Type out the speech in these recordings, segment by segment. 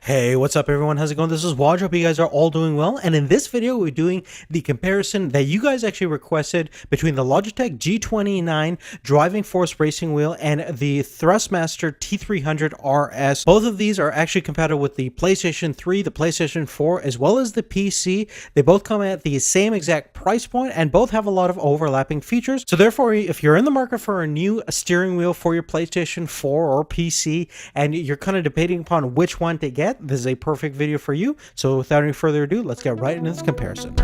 Hey, what's up everyone? How's it going? This is Waj. Hope you guys are all doing well. And in this video, we're doing the comparison that you guys actually requested between the Logitech G29 Driving Force racing wheel and the Thrustmaster T300RS. Both of these are actually compatible with the PlayStation 3, the PlayStation 4, as well as the PC. They both come at the same exact price point and both have a lot of overlapping features. So therefore, if you're in the market for a new steering wheel for your PlayStation 4 or PC and you're kind of debating upon which one to get, this is a perfect video for you. So without any further ado, let's get right into this comparison.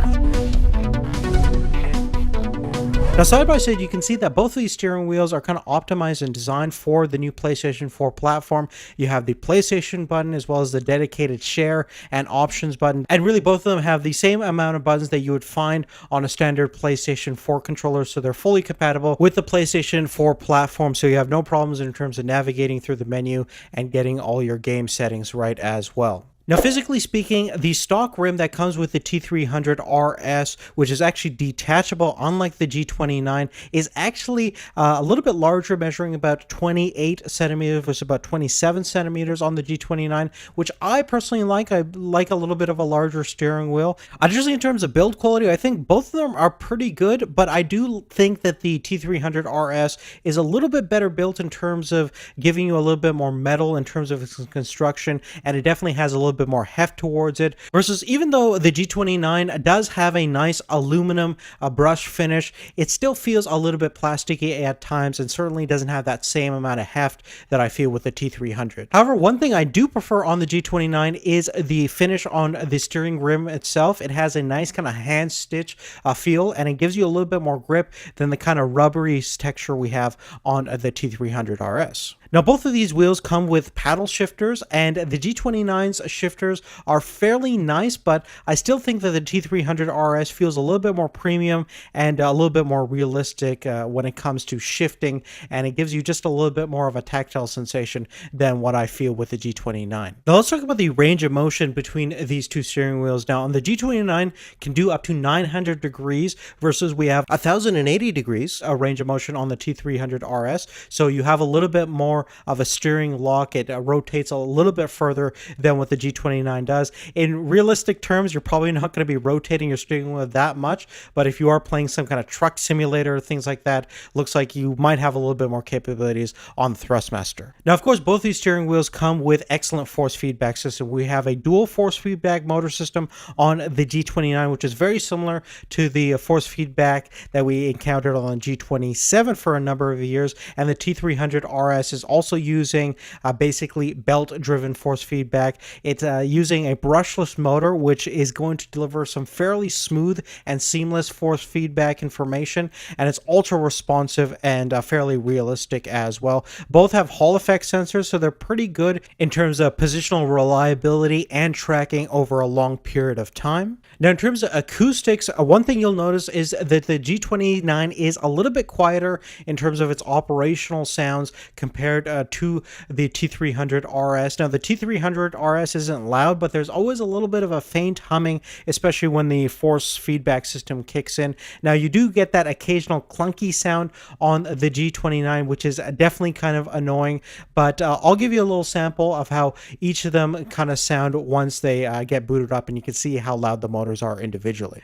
Now, side by side, you can see that both of these steering wheels are kind of optimized and designed for the new PlayStation 4 platform. You have the PlayStation button as well as the dedicated share and options button. And really, both of them have the same amount of buttons that you would find on a standard PlayStation 4 controller. So they're fully compatible with the PlayStation 4 platform. So you have no problems in terms of navigating through the menu and getting all your game settings right as well. Now, physically speaking, the stock rim that comes with the T300RS, which is actually detachable, unlike the G29, is actually a little bit larger, measuring about 28 centimeters, which is about 27 centimeters on the G29, which I personally like. I like a little bit of a larger steering wheel. Just in terms of build quality, I think both of them are pretty good, but I do think that the T300RS is a little bit better built in terms of giving you a little bit more metal in terms of its construction, and it definitely has a little bit more heft towards it, versus even though the G29 does have a nice aluminum brush finish, it still feels a little bit plasticky at times and certainly doesn't have that same amount of heft that I feel with the T300. However, one thing I do prefer on the G29 is the finish on the steering rim itself. It has a nice kind of hand stitch feel, and it gives you a little bit more grip than the kind of rubbery texture we have on the T300RS. Now, both of these wheels come with paddle shifters, and the G29's shifters are fairly nice, but I still think that the T300RS feels a little bit more premium and a little bit more realistic when it comes to shifting, and it gives you just a little bit more of a tactile sensation than what I feel with the G29. Now, let's talk about the range of motion between these two steering wheels. Now, on the G29 can do up to 900 degrees versus we have 1080 degrees range of motion on the T300RS, so you have a little bit more of a steering lock. It rotates a little bit further than what the G29 does. In realistic terms, you're probably not going to be rotating your steering wheel that much, but if you are playing some kind of truck simulator, things like that, looks like you might have a little bit more capabilities on the Thrustmaster. Now, of course, both these steering wheels come with excellent force feedback system. We have a dual force feedback motor system on the G29, which is very similar to the force feedback that we encountered on the G27 for a number of years, and the T300RS is also using basically belt-driven force feedback. It's using a brushless motor, which is going to deliver some fairly smooth and seamless force feedback information, and it's ultra responsive and fairly realistic as well. Both have Hall effect sensors, so they're pretty good in terms of positional reliability and tracking over a long period of time. Now, in terms of acoustics, one thing you'll notice is that the G29 is a little bit quieter in terms of its operational sounds compared to the T300RS. Now, the T300RS isn't loud, but there's always a little bit of a faint humming, especially when the force feedback system kicks in. Now, you do get that occasional clunky sound on the G29, which is definitely kind of annoying, but I'll give you a little sample of how each of them kind of sound once they get booted up, and you can see how loud the motors are individually.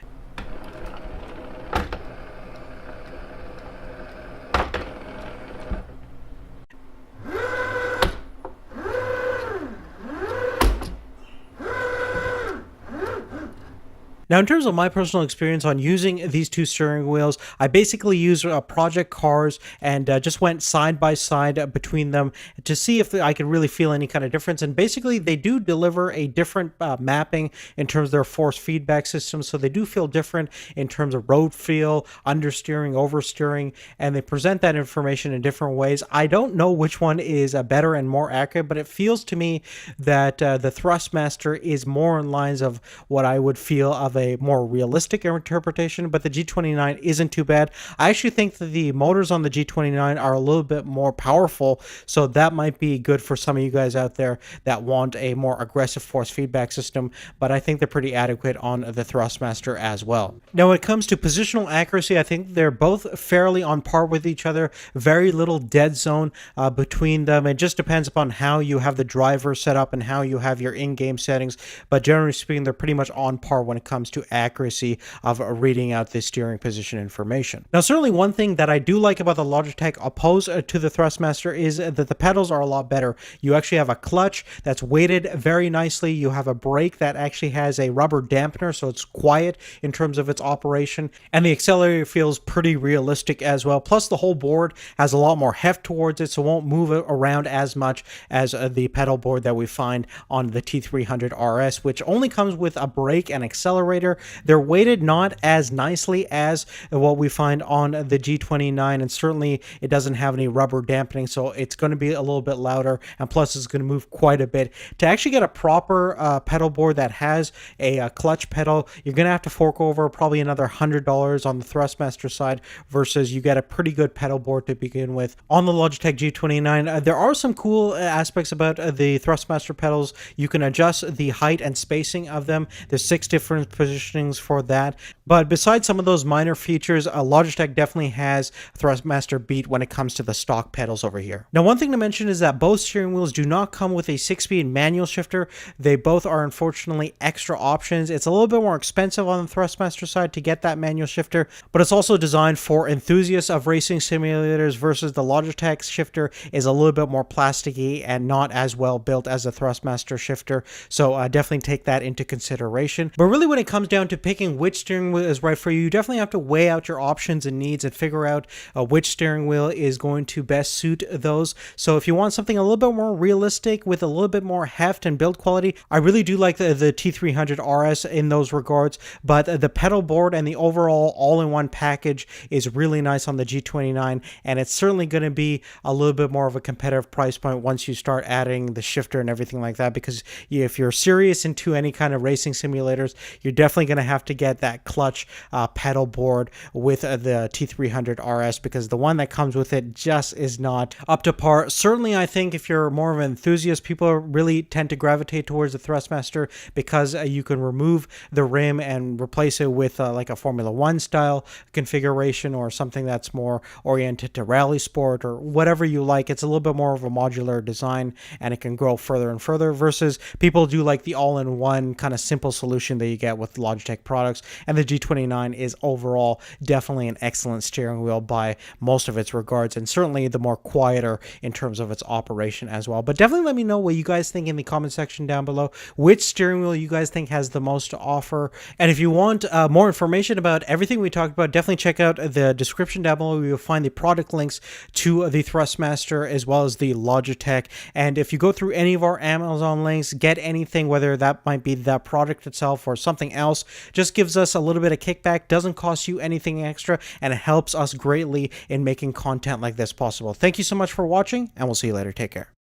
Now, in terms of my personal experience on using these two steering wheels, I basically used project cars and just went side by side between them to see if I could really feel any kind of difference. And basically, they do deliver a different mapping in terms of their force feedback system. So they do feel different in terms of road feel, understeering, oversteering, and they present that information in different ways. I don't know which one is better and more accurate, but it feels to me that the Thrustmaster is more in lines of what I would feel of a more realistic interpretation, but the G29 isn't too bad. I actually think that the motors on the G29 are a little bit more powerful, so that might be good for some of you guys out there that want a more aggressive force feedback system, but I think they're pretty adequate on the Thrustmaster as well. Now, when it comes to positional accuracy, I think they're both fairly on par with each other. Very little dead zone between them. It just depends upon how you have the driver set up and how you have your in-game settings, but generally speaking, they're pretty much on par when it comes to accuracy of reading out the steering position information. Now, certainly one thing that I do like about the Logitech opposed to the Thrustmaster is that the pedals are a lot better. You actually have a clutch that's weighted very nicely. You have a brake that actually has a rubber dampener, so it's quiet in terms of its operation, and the accelerator feels pretty realistic as well. Plus, the whole board has a lot more heft towards it, so it won't move it around as much as the pedal board that we find on the T300RS, which only comes with a brake and accelerator. They're weighted not as nicely as what we find on the G29, and certainly it doesn't have any rubber dampening, so it's going to be a little bit louder, and plus it's going to move quite a bit. To actually get a proper pedal board that has a clutch pedal, you're going to have to fork over probably another $100 on the Thrustmaster side, versus you get a pretty good pedal board to begin with on the Logitech G29. There are some cool aspects about the Thrustmaster pedals. You can adjust the height and spacing of them. There's 6 different positionings for that. But besides some of those minor features, Logitech definitely has Thrustmaster beat when it comes to the stock pedals over here. Now, one thing to mention is that both steering wheels do not come with a 6-speed manual shifter. They both are unfortunately extra options. It's a little bit more expensive on the Thrustmaster side to get that manual shifter, but it's also designed for enthusiasts of racing simulators, versus the Logitech shifter is a little bit more plasticky and not as well built as the Thrustmaster shifter. So definitely take that into consideration. But really, when it comes down to picking which steering wheel is right for you, you definitely have to weigh out your options and needs and figure out which steering wheel is going to best suit those. So if you want something a little bit more realistic with a little bit more heft and build quality, I really do like the T300RS in those regards, but the pedal board and the overall all-in-one package is really nice on the G29, and it's certainly going to be a little bit more of a competitive price point once you start adding the shifter and everything like that, because if you're serious into any kind of racing simulators, you're definitely going to have to get that clutch pedal board with the T300RS, because the one that comes with it just is not up to par. Certainly, I think if you're more of an enthusiast, people really tend to gravitate towards the Thrustmaster because you can remove the rim and replace it with like a Formula 1 style configuration, or something that's more oriented to rally sport, or whatever you like. It's a little bit more of a modular design, and it can grow further and further, versus people do like the all-in-one kind of simple solution that you get with Logitech products. And the G29 is overall definitely an excellent steering wheel by most of its regards, and certainly the more quieter in terms of its operation as well. But definitely let me know what you guys think in the comment section down below, which steering wheel you guys think has the most to offer. And if you want more information about everything we talked about, definitely check out the description down below, where you'll find the product links to the Thrustmaster as well as the Logitech. And if you go through any of our Amazon links, get anything, whether that might be that product itself or something else, just gives us a little bit of kickback, doesn't cost you anything extra, and it helps us greatly in making content like this possible. Thank you so much for watching, and we'll see you later. Take care.